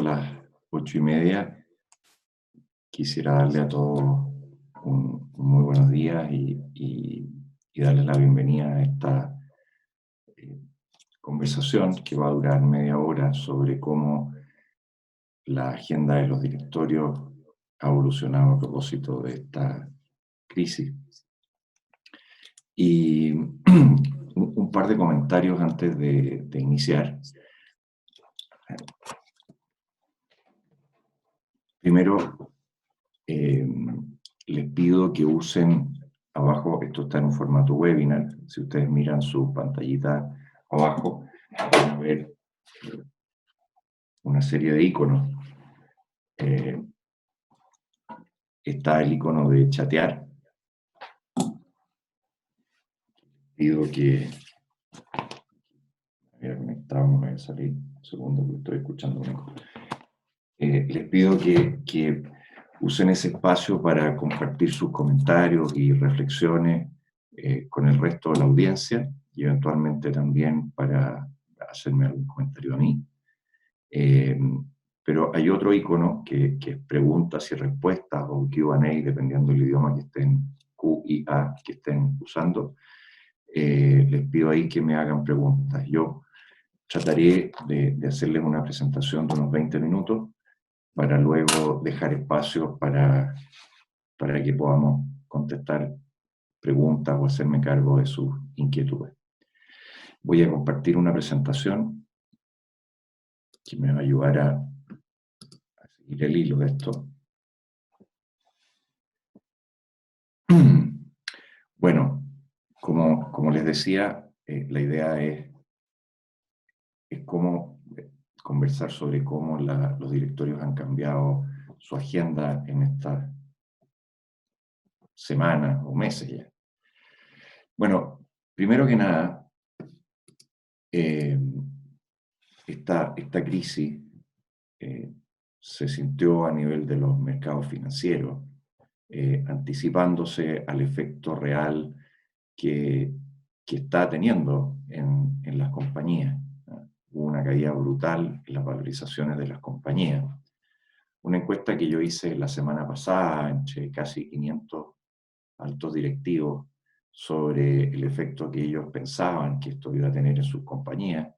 Las 8:30, quisiera darle a todos un muy buenos días y darles la bienvenida a esta eh, conversación que va a durar media hora sobre cómo la agenda de los directorios ha evolucionado a propósito de esta crisis. Y un par de comentarios antes de iniciar. Primero, les pido que usen abajo, esto está en un formato webinar, si ustedes miran su pantallita abajo, van a ver una serie de iconos. Está el icono de chatear. Pido que... Me había conectado, me voy a salir un segundo porque estoy escuchando un eco. Les pido que usen ese espacio para compartir sus comentarios y reflexiones con el resto de la audiencia y eventualmente también para hacerme algún comentario a mí. Pero hay otro icono que es preguntas y respuestas o Q&A, dependiendo del idioma que estén, Q y A que estén usando. Les pido ahí que me hagan preguntas. Yo trataré de hacerles una presentación de unos 20 minutos para luego dejar espacio para que podamos contestar preguntas o hacerme cargo de sus inquietudes. Voy a compartir una presentación que me va a ayudar a seguir el hilo de esto. Bueno, como les decía, la idea es cómo conversar sobre cómo los directorios han cambiado su agenda en estas semanas o meses ya. Bueno, primero que nada, esta crisis se sintió a nivel de los mercados financieros, anticipándose al efecto real que está teniendo en las compañías. Hubo una caída brutal en las valorizaciones de las compañías. Una encuesta que yo hice la semana pasada entre casi 500 altos directivos sobre el efecto que ellos pensaban que esto iba a tener en sus compañías,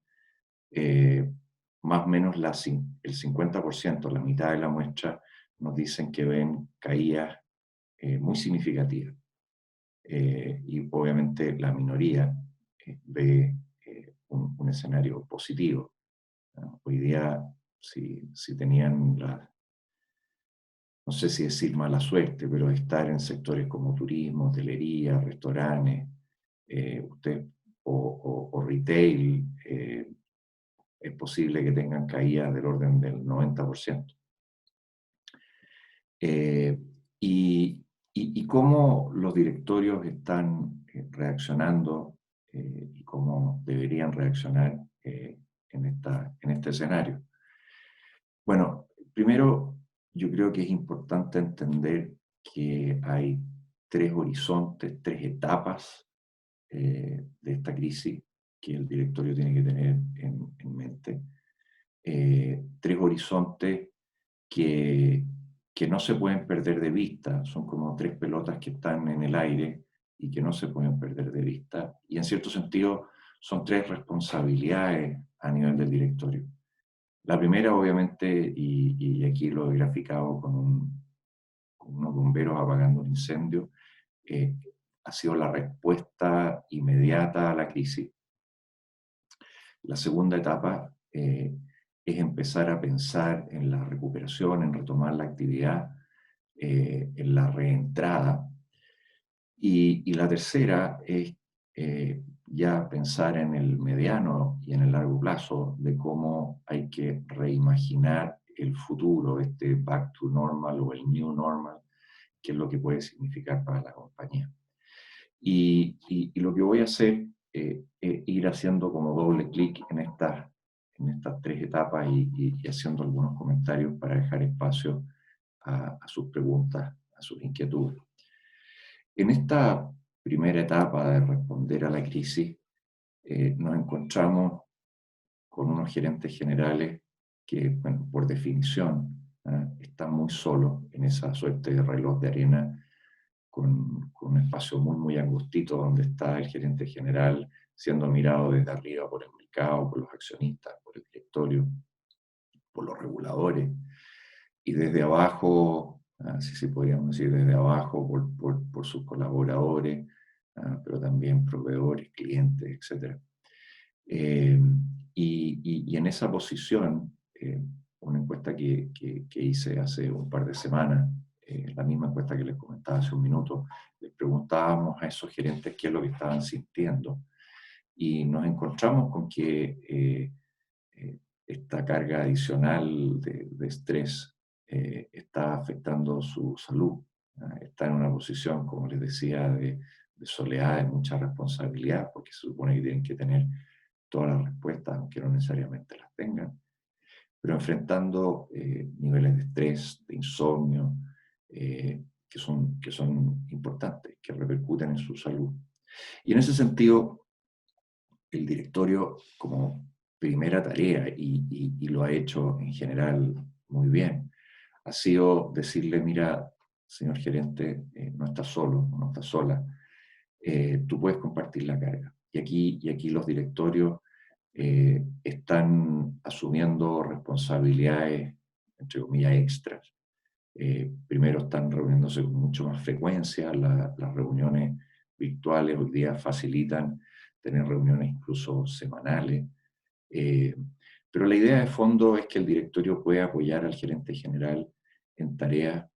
más o menos el 50%, la mitad de la muestra, nos dicen que ven caídas muy significativas. Y obviamente la minoría ve un escenario positivo. Hoy día, si tenían no sé si decir mala suerte, pero estar en sectores como turismo, hotelería, restaurantes, o retail, es posible que tengan caídas del orden del 90%. Y cómo los directorios están reaccionando y cómo deberían reaccionar en este escenario. Bueno, primero yo creo que es importante entender que hay tres horizontes, tres etapas de esta crisis que el directorio tiene que tener en mente. Tres horizontes que no se pueden perder de vista, son como tres pelotas que están en el aire y que no se pueden perder de vista, y en cierto sentido son tres responsabilidades a nivel del directorio. La primera, obviamente, y aquí lo he graficado con unos bomberos apagando un incendio, ha sido la respuesta inmediata a la crisis. La segunda etapa es empezar a pensar en la recuperación, en retomar la actividad, en la reentrada. Y la tercera es ya pensar en el mediano y en el largo plazo de cómo hay que reimaginar el futuro, este back to normal o el new normal, qué es lo que puede significar para la compañía. Y lo que voy a hacer es ir haciendo como doble clic en estas tres etapas y haciendo algunos comentarios para dejar espacio a sus preguntas, a sus inquietudes. En esta primera etapa de responder a la crisis, nos encontramos con unos gerentes generales que bueno, por definición está muy solo en esa suerte de reloj de arena con un espacio muy, muy angustito donde está el gerente general siendo mirado desde arriba por el mercado, por los accionistas, por el directorio, por los reguladores, y desde abajo, si podríamos decir desde abajo, por sus colaboradores, pero también proveedores, clientes, etc. Eh, y en esa posición, una encuesta que hice hace un par de semanas, la misma encuesta que les comentaba hace un minuto, les preguntábamos a esos gerentes qué es lo que estaban sintiendo y nos encontramos con que esta carga adicional de estrés está afectando su salud. Está en una posición, como les decía, de soledad, de mucha responsabilidad, porque se supone que tienen que tener todas las respuestas, aunque no necesariamente las tengan, pero enfrentando niveles de estrés, de insomnio, que son importantes, que repercuten en su salud. Y en ese sentido, el directorio, como primera tarea, y lo ha hecho en general muy bien, ha sido decirle, mira, señor gerente, no estás solo, no estás sola, tú puedes compartir la carga. Y aquí los directorios están asumiendo responsabilidades, entre comillas, extras. Primero están reuniéndose con mucho más frecuencia, las reuniones virtuales hoy día facilitan tener reuniones incluso semanales. Eh, pero la idea de fondo es que el directorio pueda apoyar al gerente general en tareas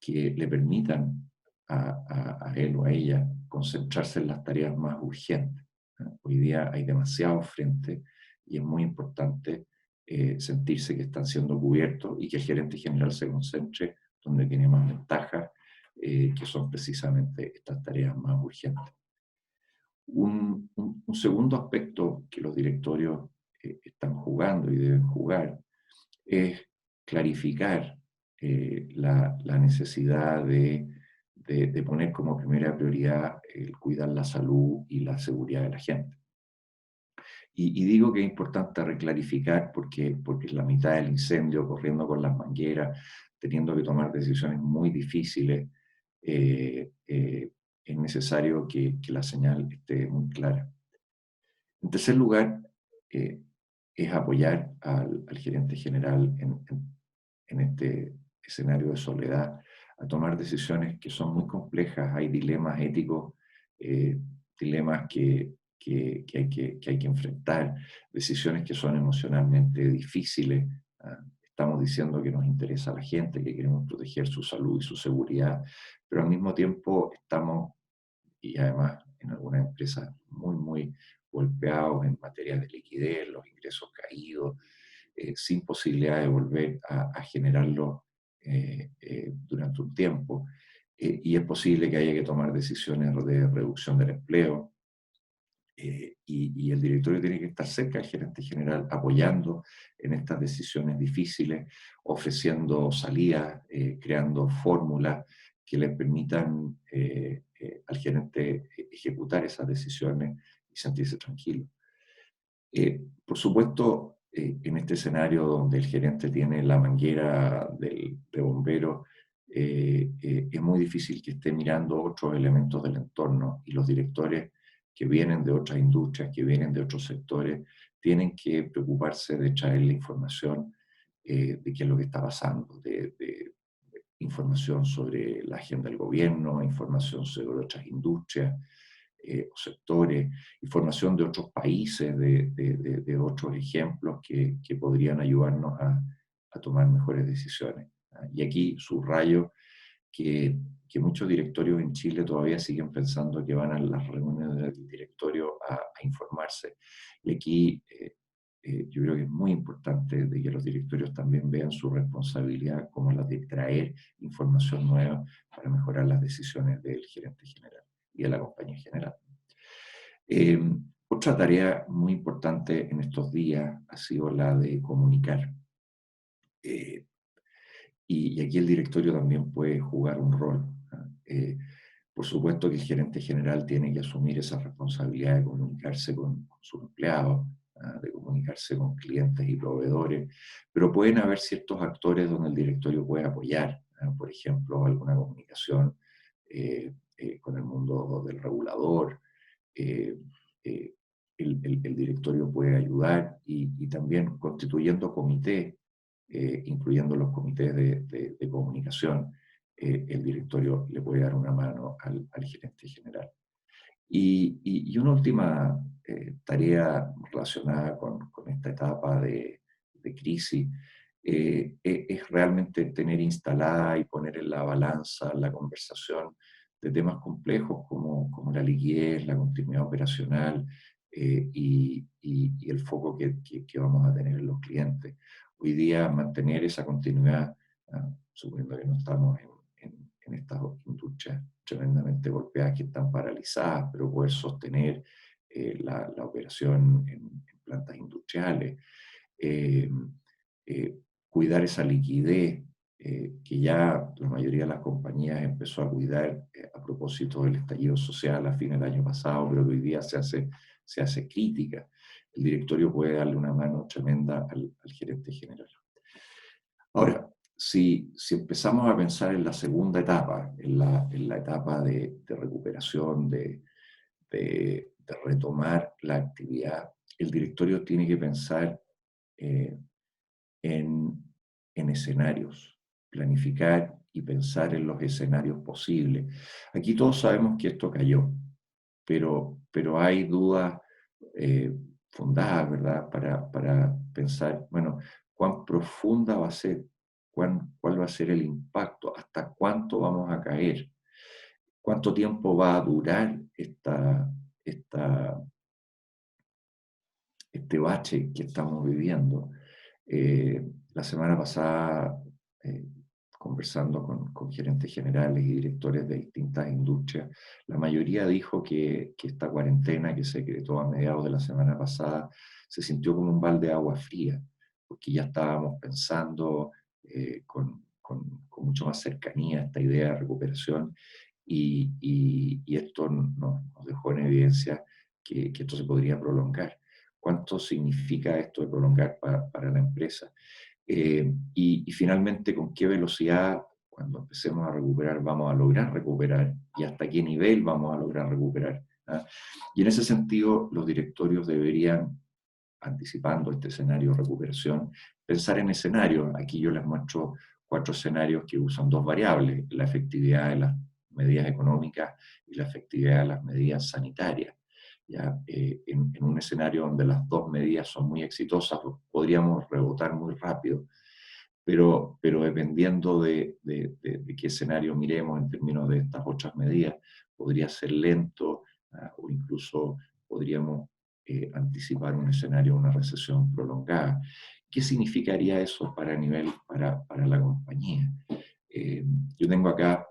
que le permitan a él o a ella concentrarse en las tareas más urgentes. Hoy día hay demasiados frentes y es muy importante sentirse que están siendo cubiertos y que el gerente general se concentre donde tiene más ventajas, que son precisamente estas tareas más urgentes. Un segundo aspecto que los directorios están jugando y deben jugar es clarificar la necesidad de poner como primera prioridad el cuidar la salud y la seguridad de la gente. Y digo que es importante reclarificar porque es la mitad del incendio, corriendo con las mangueras, teniendo que tomar decisiones muy difíciles, es necesario que la señal esté muy clara. En tercer lugar, eh, es apoyar al gerente general en este escenario de soledad a tomar decisiones que son muy complejas. Hay dilemas éticos, eh, dilemas que hay que enfrentar, decisiones que son emocionalmente difíciles. Estamos diciendo que nos interesa a la gente, que queremos proteger su salud y su seguridad, pero al mismo tiempo estamos, y además en algunas empresas muy, muy golpeados en materia de liquidez, los ingresos caídos, sin posibilidad de volver a generarlo durante un tiempo. Y es posible que haya que tomar decisiones de reducción del empleo, y el directorio tiene que estar cerca del gerente general, apoyando en estas decisiones difíciles, ofreciendo salidas, creando fórmulas que le permitan al gerente ejecutar esas decisiones y sentirse tranquilo. Por supuesto, en este escenario donde el gerente tiene la manguera de bombero, es muy difícil que esté mirando otros elementos del entorno, y los directores que vienen de otras industrias, que vienen de otros sectores, tienen que preocuparse de traer la información de qué es lo que está pasando, de información sobre la agenda del gobierno, información sobre otras industrias o sectores, información de otros países, de otros ejemplos que podrían ayudarnos a tomar mejores decisiones. Y aquí subrayo que muchos directorios en Chile todavía siguen pensando que van a las reuniones del directorio a informarse. Y aquí yo creo que es muy importante de que los directorios también vean su responsabilidad como la de traer información nueva para mejorar las decisiones del gerente general y de la compañía general. Eh, Otra tarea muy importante en estos días ha sido la de comunicar. Eh, y aquí el directorio también puede jugar un rol. Por supuesto que el gerente general tiene que asumir esa responsabilidad de comunicarse con sus empleados, de comunicarse con clientes y proveedores, pero pueden haber ciertos actores donde el directorio puede apoyar, por ejemplo, alguna comunicación con el mundo del regulador. eh, eh, el directorio puede ayudar y también constituyendo comités, incluyendo los comités de comunicación, el directorio le puede dar una mano al gerente general. Y una última tarea relacionada con esta etapa de crisis es realmente tener instalada y poner en la balanza la conversación de temas complejos como la liquidez, la continuidad operacional y el foco que vamos a tener en los clientes. Hoy día mantener esa continuidad, suponiendo que no estamos en estas industrias tremendamente golpeadas que están paralizadas, pero poder sostener la operación en plantas industriales, eh, cuidar esa liquidez que ya la mayoría de las compañías empezó a cuidar a propósito del estallido social a fines del año pasado, pero que hoy día se hace crítica. El directorio puede darle una mano tremenda al gerente general. Ahora, si empezamos a pensar en la segunda etapa, en la etapa de recuperación, de retomar la actividad, el directorio tiene que pensar eh, en, en escenarios, planificar y pensar en los escenarios posibles. Aquí todos sabemos que esto cayó, pero hay dudas eh, fundadas, ¿verdad? Para pensar, bueno, cuán profunda va a ser, cuál va a ser el impacto, hasta cuánto vamos a caer, cuánto tiempo va a durar esta, este bache que estamos viviendo. La semana pasada, eh, conversando con gerentes generales y directores de distintas industrias, la mayoría dijo que esta cuarentena que se decretó a mediados de la semana pasada se sintió como un balde de agua fría, porque ya estábamos pensando con mucho más cercanía esta idea de recuperación y esto nos dejó en evidencia que esto se podría prolongar. ¿Cuánto significa esto de prolongar para la empresa? Y finalmente, ¿con qué velocidad, cuando empecemos a recuperar, vamos a lograr recuperar? ¿Y hasta qué nivel vamos a lograr recuperar? ¿Ah? Y en ese sentido, los directorios deberían, anticipando este escenario de recuperación, pensar en escenarios. Aquí yo les muestro 4 escenarios que usan 2 variables, la efectividad de las medidas económicas y la efectividad de las medidas sanitarias. ¿Ya? En un escenario donde las 2 medidas son muy exitosas, podríamos rebotar muy rápido, pero dependiendo de qué escenario miremos en términos de estas otras medidas, podría ser lento o incluso podríamos anticipar un escenario de una recesión prolongada. ¿Qué significaría eso para la compañía? Yo tengo acá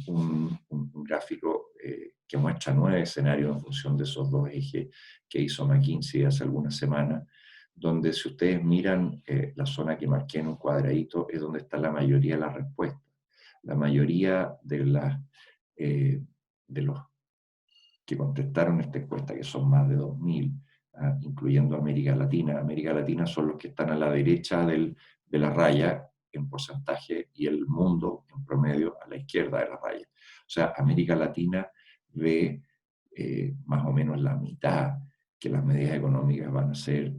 un gráfico que muestra 9 escenarios en función de esos 2 ejes que hizo McKinsey hace algunas semanas, donde si ustedes miran la zona que marqué en un cuadradito es donde está la mayoría de las respuestas. La mayoría de los que contestaron esta encuesta, que son más de 2.000, incluyendo América Latina. América Latina son los que están a la derecha de la raya en porcentaje y el mundo en promedio a la izquierda de la raya. O sea, América Latina ve más o menos la mitad que las medidas económicas van a ser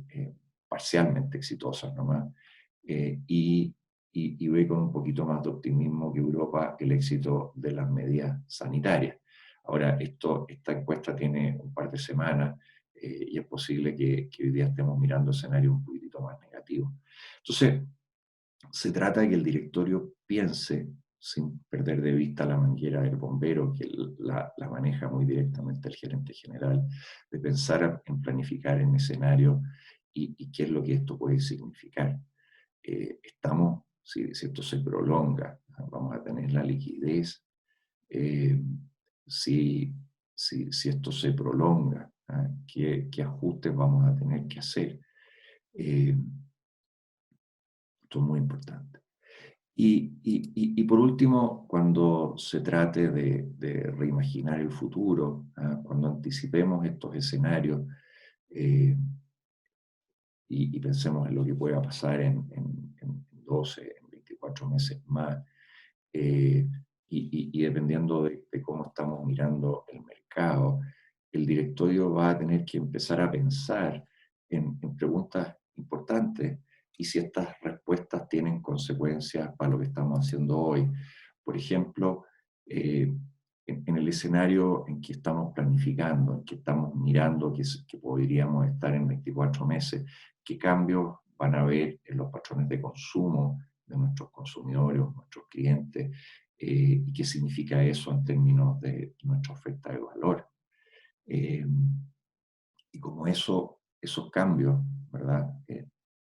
parcialmente exitosas nomás, y ve con un poquito más de optimismo que Europa el éxito de las medidas sanitarias. Ahora, esta encuesta tiene un par de semanas y es posible que hoy día estemos mirando escenarios un poquitito más negativos. Entonces, se trata de que el directorio piense, sin perder de vista la manguera del bombero, que la maneja muy directamente el gerente general, de pensar en planificar en escenario y qué es lo que esto puede significar. Si esto se prolonga, vamos a tener la liquidez. Eh, si esto se prolonga, ¿qué ajustes vamos a tener que hacer? Esto es muy importante. Y por último, cuando se trate de reimaginar el futuro, cuando anticipemos estos escenarios, y pensemos en lo que pueda pasar en 12, en 24 meses más, eh, y dependiendo de cómo estamos mirando el mercado, el directorio va a tener que empezar a pensar en preguntas importantes y si estas respuestas tienen consecuencias para lo que estamos haciendo hoy. Por ejemplo, eh, en el escenario en que estamos planificando, en que estamos mirando que podríamos estar en 24 meses, qué cambios van a haber en los patrones de consumo de nuestros consumidores, nuestros clientes, y qué significa eso en términos de nuestra oferta de valor. Eh, y como esos cambios, ¿verdad?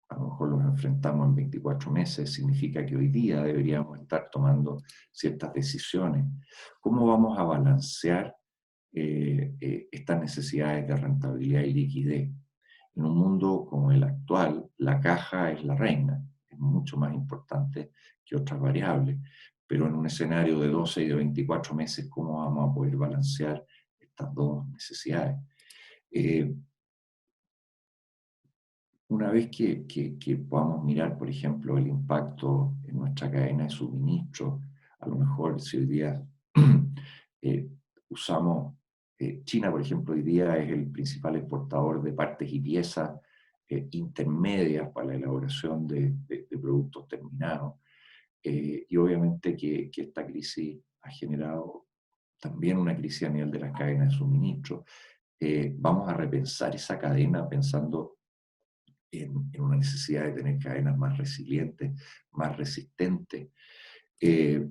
A lo mejor los enfrentamos en 24 meses, significa que hoy día deberíamos estar tomando ciertas decisiones. ¿Cómo vamos a balancear estas necesidades de rentabilidad y liquidez? En un mundo como el actual, la caja es la reina, es mucho más importante que otras variables, pero en un escenario de 12 y de 24 meses, ¿cómo vamos a poder balancear estas dos necesidades? Eh, una vez que podamos mirar, por ejemplo, el impacto en nuestra cadena de suministro, a lo mejor si hoy día eh, usamos, China, por ejemplo, hoy día es el principal exportador de partes y piezas intermedias para la elaboración de productos terminados. Y obviamente que esta crisis ha generado también una crisis a nivel de las cadenas de suministro. Vamos a repensar esa cadena pensando en una necesidad de tener cadenas más resilientes, más resistentes. Eh,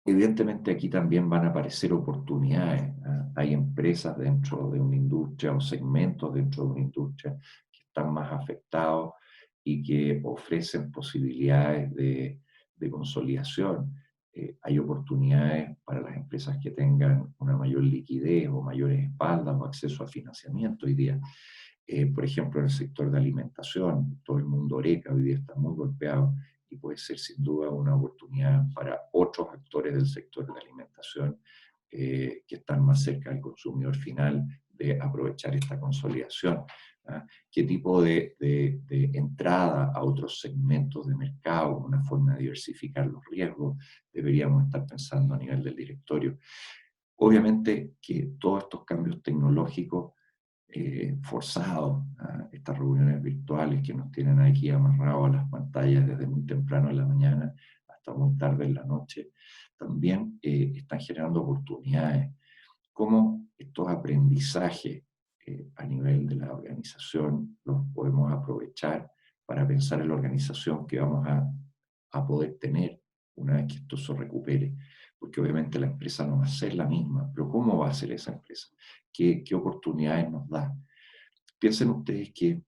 Evidentemente aquí también van a aparecer oportunidades. ¿Ah? Hay empresas dentro de una industria o segmentos dentro de una industria que están más afectados y que ofrecen posibilidades de consolidación. Hay oportunidades para las empresas que tengan una mayor liquidez o mayores espaldas o acceso a financiamiento hoy día. Por ejemplo, en el sector de alimentación, todo el mundo Horeca hoy día está muy golpeado y puede ser sin duda una oportunidad para otros actores del sector de la alimentación que están más cerca del consumidor final de aprovechar esta consolidación. ¿Ah? ¿Qué tipo de entrada a otros segmentos de mercado, una forma de diversificar los riesgos, deberíamos estar pensando a nivel del directorio? Obviamente que todos estos cambios tecnológicos forzados, a estas reuniones virtuales que nos tienen aquí amarrados a las pantallas desde muy temprano en la mañana hasta muy tarde en la noche, también están generando oportunidades. Cómo estos aprendizajes a nivel de la organización los podemos aprovechar para pensar en la organización que vamos a poder tener una vez que esto se recupere. Porque obviamente la empresa no va a ser la misma, pero ¿cómo va a ser esa empresa? ¿Qué oportunidades nos da? Piensen ustedes que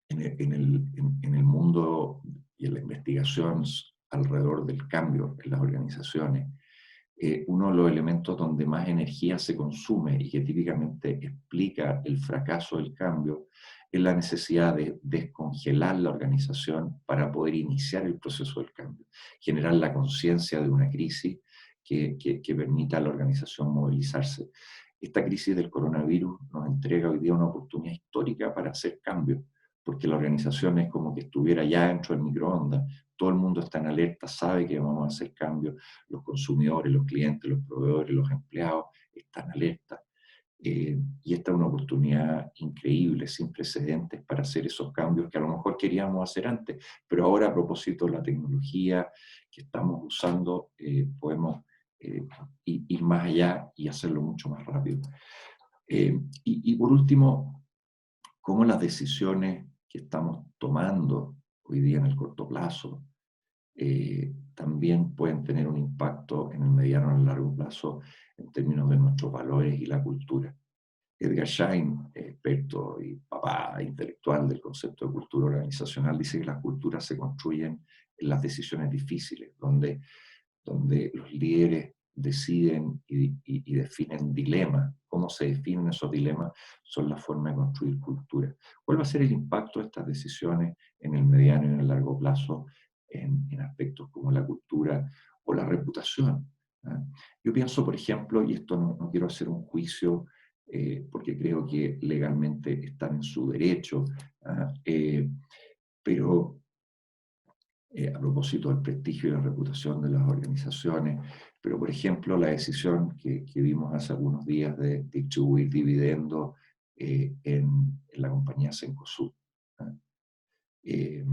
en el mundo y en la investigación alrededor del cambio en las organizaciones, uno de los elementos donde más energía se consume y que típicamente explica el fracaso del cambio es la necesidad de descongelar la organización para poder iniciar el proceso del cambio, generar la conciencia de una crisis que permita a la organización movilizarse. Esta crisis del coronavirus nos entrega hoy día una oportunidad histórica para hacer cambios, porque la organización es como que estuviera ya dentro del microondas, todo el mundo está en alerta, sabe que vamos a hacer cambios, los consumidores, los clientes, los proveedores, los empleados están alerta. Y esta es una oportunidad increíble, sin precedentes, para hacer esos cambios que a lo mejor queríamos hacer antes, pero ahora a propósito de la tecnología que estamos usando, podemos ir más allá y hacerlo mucho más rápido. Y por último, cómo las decisiones que estamos tomando hoy día en el corto plazo también pueden tener un impacto en el mediano y el largo plazo en términos de nuestros valores y la cultura. Edgar Schein, experto y papá intelectual del concepto de cultura organizacional, dice que las culturas se construyen en las decisiones difíciles, donde los líderes deciden y definen dilemas. ¿Cómo se definen esos dilemas? Son la forma de construir cultura. ¿Cuál va a ser el impacto de estas decisiones en el mediano y en el largo plazo en aspectos como la cultura o la reputación? ¿Ah? Yo pienso, por ejemplo, y esto no quiero hacer un juicio porque creo que legalmente están en su derecho, ¿ah? Pero a propósito del prestigio y la reputación de las organizaciones, pero por ejemplo la decisión que vimos hace algunos días de distribuir dividendos en la compañía Cencosud, ¿ah? Eh,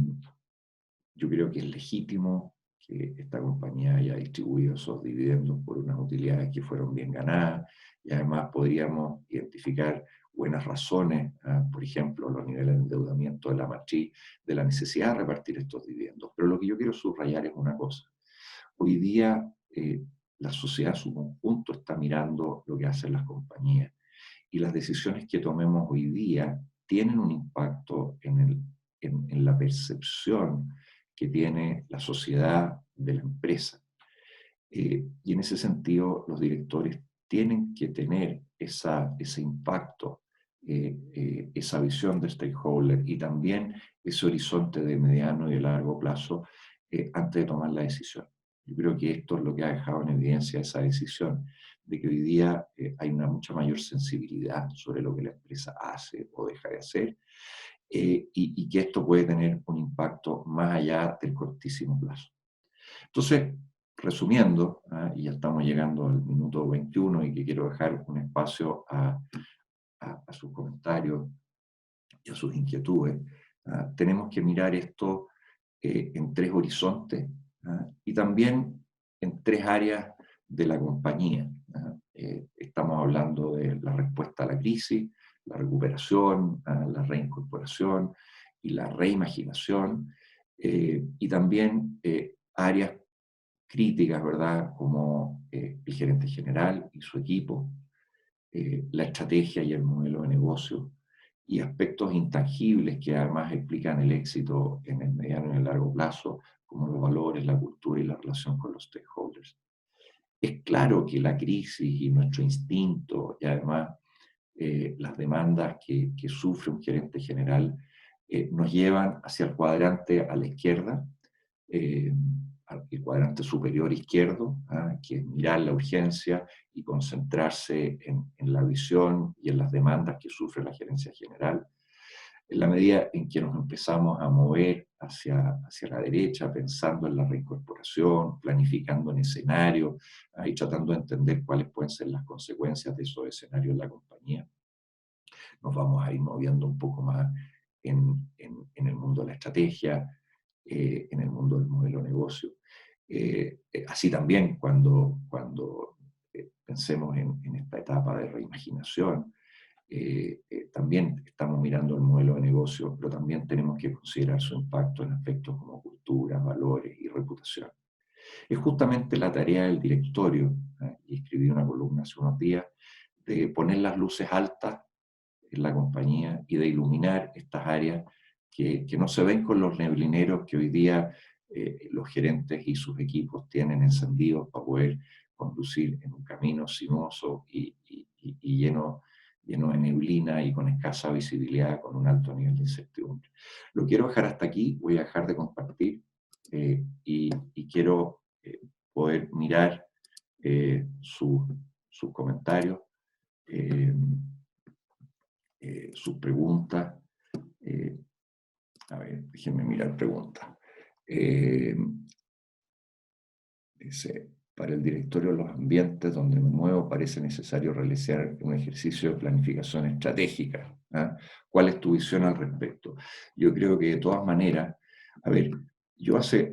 yo creo que es legítimo que esta compañía haya distribuido esos dividendos por unas utilidades que fueron bien ganadas, y además podríamos identificar buenas razones, por ejemplo, los niveles de endeudamiento de la matriz, de la necesidad de repartir estos dividendos. Pero lo que yo quiero subrayar es una cosa. Hoy día la sociedad en su conjunto está mirando lo que hacen las compañías, y las decisiones que tomemos hoy día tienen un impacto en la percepción que tiene la sociedad de la empresa. Y en ese sentido, los directores tienen que tener ese impacto, esa visión de stakeholder y también ese horizonte de mediano y de largo plazo antes de tomar la decisión. Yo creo que esto es lo que ha dejado en evidencia esa decisión, de que hoy día hay una mucha mayor sensibilidad sobre lo que la empresa hace o deja de hacer, y que esto puede tener un impacto más allá del cortísimo plazo. Entonces, resumiendo, y ya estamos llegando al minuto 21 y que quiero dejar un espacio a sus comentarios y a sus inquietudes, tenemos que mirar esto en tres horizontes, y también en tres áreas de la compañía. Estamos hablando de la respuesta a la crisis, la recuperación, la reincorporación y la reimaginación, y también áreas críticas, ¿verdad? Como el gerente general y su equipo, la estrategia y el modelo de negocio, y aspectos intangibles que además explican el éxito en el mediano y el largo plazo, como los valores, la cultura y la relación con los stakeholders. Es claro que la crisis y nuestro instinto, y además las demandas que sufre un gerente general, nos llevan hacia el cuadrante a la izquierda, eh, el cuadrante superior izquierdo, que es mirar la urgencia y concentrarse en la visión y en las demandas que sufre la gerencia general. En la medida en que nos empezamos a mover hacia la derecha, pensando en la reincorporación, planificando en escenarios, y tratando de entender cuáles pueden ser las consecuencias de esos escenarios en la compañía, nos vamos a ir moviendo un poco más en el mundo de la estrategia, en el mundo del modelo de negocio. Así también cuando pensemos en esta etapa de reimaginación, también estamos mirando el modelo de negocio, pero también tenemos que considerar su impacto en aspectos como cultura, valores y reputación. Es justamente la tarea del directorio, y escribí una columna hace unos días, de poner las luces altas en la compañía y de iluminar estas áreas que no se ven con los neblineros que hoy día los gerentes y sus equipos tienen encendidos para poder conducir en un camino sinuoso y lleno de neblina y con escasa visibilidad, con un alto nivel de incertidumbre. Lo quiero dejar hasta aquí, voy a dejar de compartir, y quiero poder mirar sus comentarios, eh, sus preguntas. eh, a ver, déjenme mirar preguntas. Dice, para el directorio de los ambientes donde me muevo parece necesario realizar un ejercicio de planificación estratégica. ¿Cuál es tu visión al respecto? Yo creo que de todas maneras, a ver, yo hace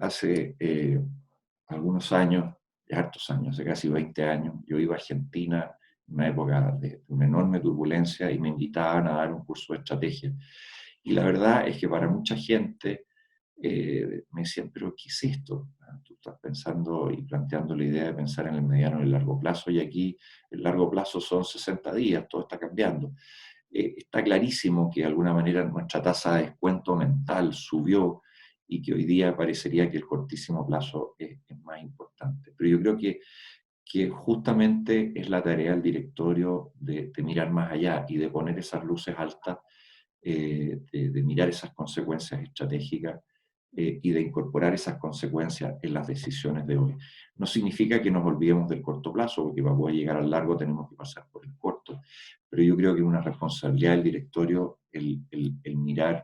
algunos años, hartos años, hace casi 20 años, yo iba a Argentina en una época de una enorme turbulencia y me invitaban a dar un curso de estrategia. Y la verdad es que para mucha gente me decían, pero ¿qué es esto? Tú estás pensando y planteando la idea de pensar en el mediano y el largo plazo, y aquí el largo plazo son 60 días, todo está cambiando. Está clarísimo que de alguna manera nuestra tasa de descuento mental subió y que hoy día parecería que el cortísimo plazo es más importante. Pero yo creo que justamente es la tarea del directorio de mirar más allá y de poner esas luces altas, de mirar esas consecuencias estratégicas, y de incorporar esas consecuencias en las decisiones de hoy. No significa que nos olvidemos del corto plazo, porque para poder llegar al largo tenemos que pasar por el corto, pero yo creo que es una responsabilidad del directorio el mirar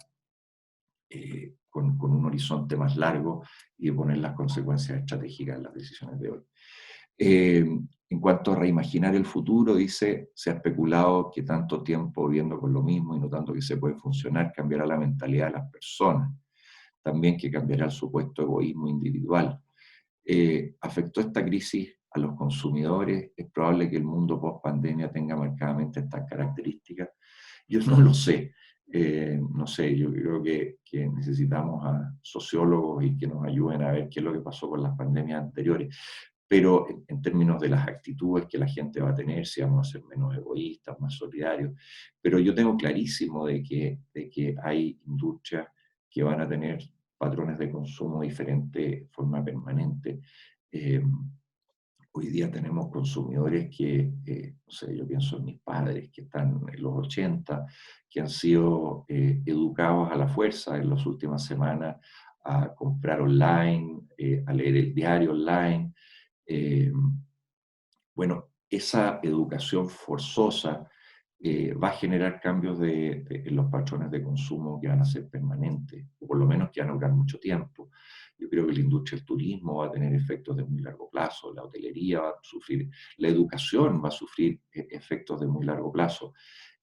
con un horizonte más largo y de poner las consecuencias estratégicas en las decisiones de hoy. En cuanto a reimaginar el futuro, dice, se ha especulado que tanto tiempo viviendo con lo mismo y notando que se puede funcionar, cambiará la mentalidad de las personas, también que cambiará el supuesto egoísmo individual. ¿Afectó esta crisis a los consumidores? ¿Es probable que el mundo post-pandemia tenga marcadamente estas características? Yo no lo sé. No sé, yo creo que necesitamos a sociólogos y que nos ayuden a ver qué es lo que pasó con las pandemias anteriores. Pero en términos de las actitudes que la gente va a tener, si vamos a ser menos egoístas, más solidarios. Pero yo tengo clarísimo de que hay industrias que van a tener patrones de consumo diferentes de forma permanente. Eh, Hoy día tenemos consumidores que, no sé, yo pienso en mis padres que están en los 80, que han sido educados a la fuerza en las últimas semanas a comprar online, a leer el diario online. Eh, bueno, esa educación forzosa va a generar cambios en los patrones de consumo que van a ser permanentes, o por lo menos que van a durar mucho tiempo. Yo creo que la industria del turismo va a tener efectos de muy largo plazo, la hotelería va a sufrir, la educación va a sufrir efectos de muy largo plazo.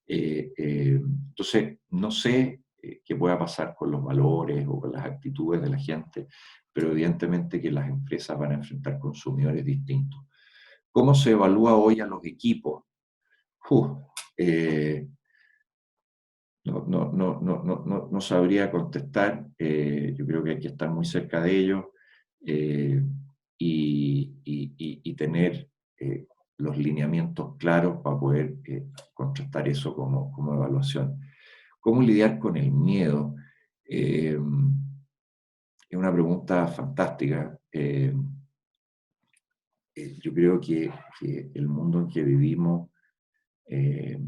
Entonces, no sé qué pueda pasar con los valores o con las actitudes de la gente, pero evidentemente que las empresas van a enfrentar consumidores distintos. ¿Cómo se evalúa hoy a los equipos? Uf, eh, no sabría contestar. Yo creo que hay que estar muy cerca de ellos eh, y tener los lineamientos claros para poder contrastar eso como evaluación. ¿Cómo lidiar con el miedo? Es una pregunta fantástica. Yo creo que el mundo en que vivimos eh,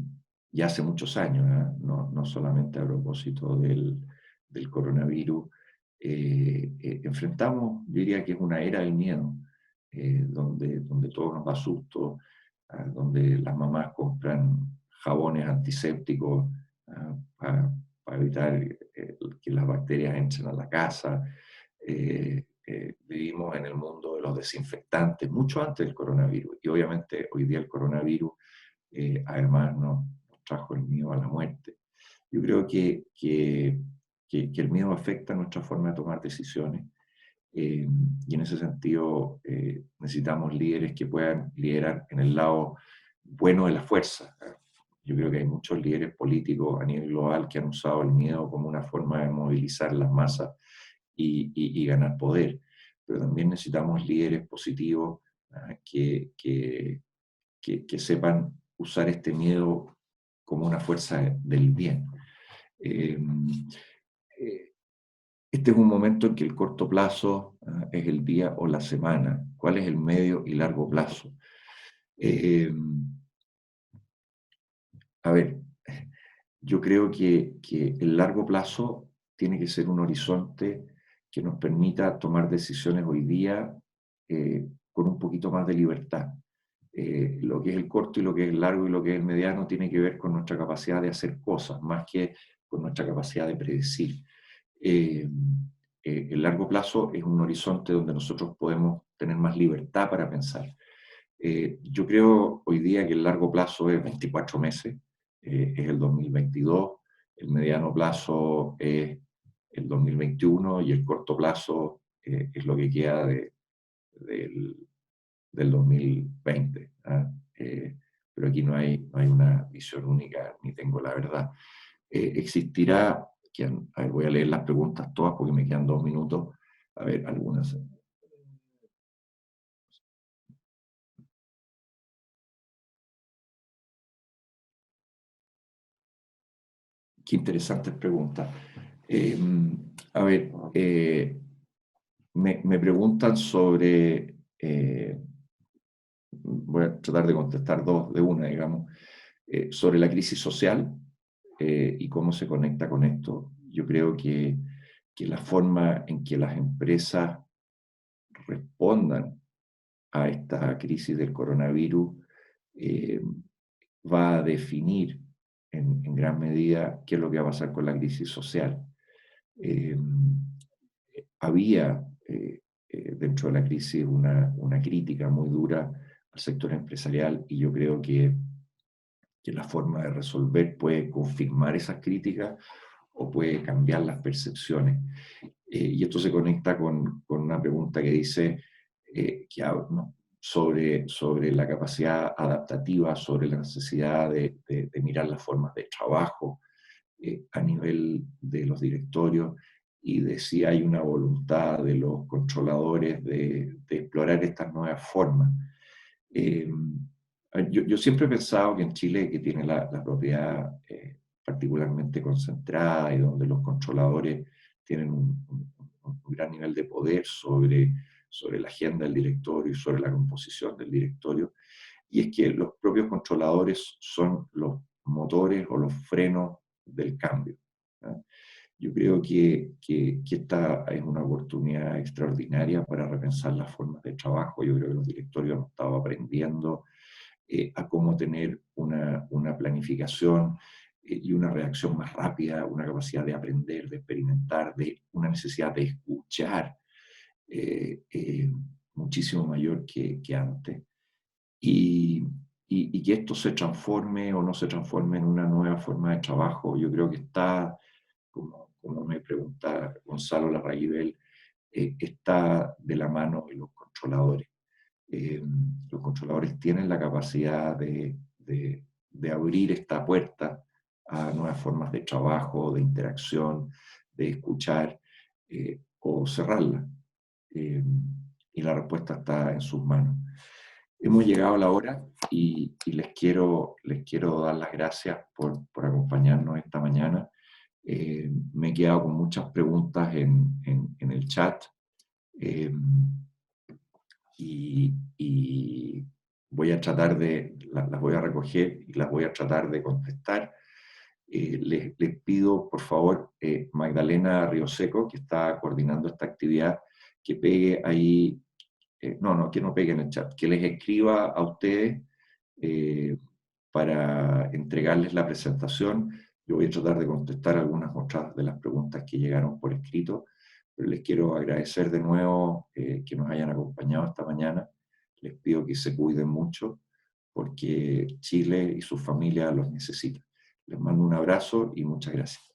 ya hace muchos años, ¿eh? No solamente a propósito del coronavirus, enfrentamos, yo diría que es una era del miedo, donde todo nos da susto, donde las mamás compran jabones antisépticos para evitar que las bacterias entren a la casa. Vivimos en el mundo de los desinfectantes, mucho antes del coronavirus, y obviamente hoy día el coronavirus además nos trajo el miedo a la muerte. Yo creo que el miedo afecta nuestra forma de tomar decisiones y en ese sentido necesitamos líderes que puedan liderar en el lado bueno de la fuerza. Yo creo que hay muchos líderes políticos a nivel global que han usado el miedo como una forma de movilizar las masas y ganar poder. Pero también necesitamos líderes positivos que sepan usar este miedo como una fuerza del bien. Eh, eh, este es un momento en que el corto plazo es el día o la semana. ¿Cuál es el medio y largo plazo? Eh, a ver, yo creo que el largo plazo tiene que ser un horizonte que nos permita tomar decisiones hoy día con un poquito más de libertad. Lo que es el corto y lo que es el largo y lo que es el mediano tiene que ver con nuestra capacidad de hacer cosas, más que con nuestra capacidad de predecir. Eh, el largo plazo es un horizonte donde nosotros podemos tener más libertad para pensar. Yo creo hoy día que el largo plazo es 24 meses, es el 2022, el mediano plazo es el 2021 y el corto plazo es lo que queda del, del 2020. ¿Ah? Pero aquí no hay una visión única, ni tengo la verdad. Existirá, a ver, voy a leer las preguntas todas porque me quedan 2 minutos, a ver, algunas. Qué interesantes preguntas. Eh, a ver, me preguntan sobre, voy a tratar de contestar dos de una, digamos, sobre la crisis social y cómo se conecta con esto. Yo creo que la forma en que las empresas respondan a esta crisis del coronavirus va a definir en gran medida qué es lo que va a pasar con la crisis social. Eh, Había dentro de la crisis una crítica muy dura al sector empresarial, y yo creo que la forma de resolver puede confirmar esas críticas o puede cambiar las percepciones. Y esto se conecta con una pregunta que dice ¿no? sobre la capacidad adaptativa, sobre la necesidad de mirar las formas de trabajo a nivel de los directorios, y de si hay una voluntad de los controladores de explorar estas nuevas formas. Eh, yo siempre he pensado que en Chile, que tiene la propiedad particularmente concentrada y donde los controladores tienen un gran nivel de poder sobre la agenda del directorio y sobre la composición del directorio, y es que los propios controladores son los motores o los frenos del cambio. ¿Ya? Yo creo que esta es una oportunidad extraordinaria para repensar las formas de trabajo. Yo creo que los directorios han estado aprendiendo a cómo tener una planificación y una reacción más rápida, una capacidad de aprender, de experimentar, de una necesidad de escuchar eh, eh, muchísimo mayor que antes. Y, y que esto se transforme o no se transforme en una nueva forma de trabajo, yo creo que está, como me pregunta Gonzalo Larraguibel, está de la mano de los controladores. Los controladores tienen la capacidad de abrir esta puerta a nuevas formas de trabajo, de interacción, de escuchar, o cerrarla. Eh, y la respuesta está en sus manos. Hemos llegado a la hora y les quiero dar las gracias por acompañarnos esta mañana. Me he quedado con muchas preguntas en el chat. Eh, y voy a tratar las voy a recoger y las voy a tratar de contestar. Les pido, por favor, Magdalena Rioseco, que está coordinando esta actividad, que pegue ahí, que no pegue en el chat, que les escriba a ustedes eh, para entregarles la presentación. Yo voy a tratar de contestar algunas otras de las preguntas que llegaron por escrito, pero les quiero agradecer de nuevo que nos hayan acompañado esta mañana. Les pido que se cuiden mucho porque Chile y sus familias los necesitan. Les mando un abrazo y muchas gracias.